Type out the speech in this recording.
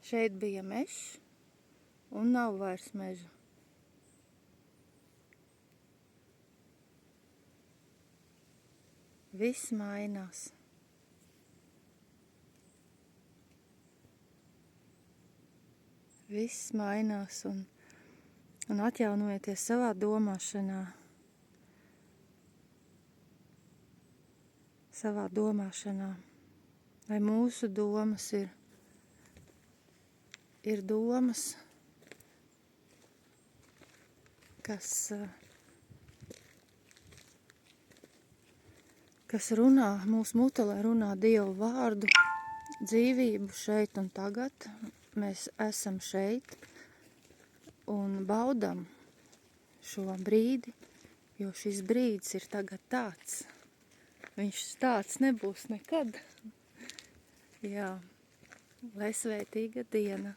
Šeit bija mežs, un nav vairs meža. Viss mainās. Viss mainās un atjaunojieties savā domāšanā. Savā domāšanā. Lai mūsu domas ir domas, kas runā, mūsu mutelē runā Dievu vārdu, dzīvību šeit un tagad. Mēs esam šeit un baudam šo brīdi, jo šis brīdis ir tagad tāds. Viņš tāds nebūs nekad. Jā, lai svētīga diena.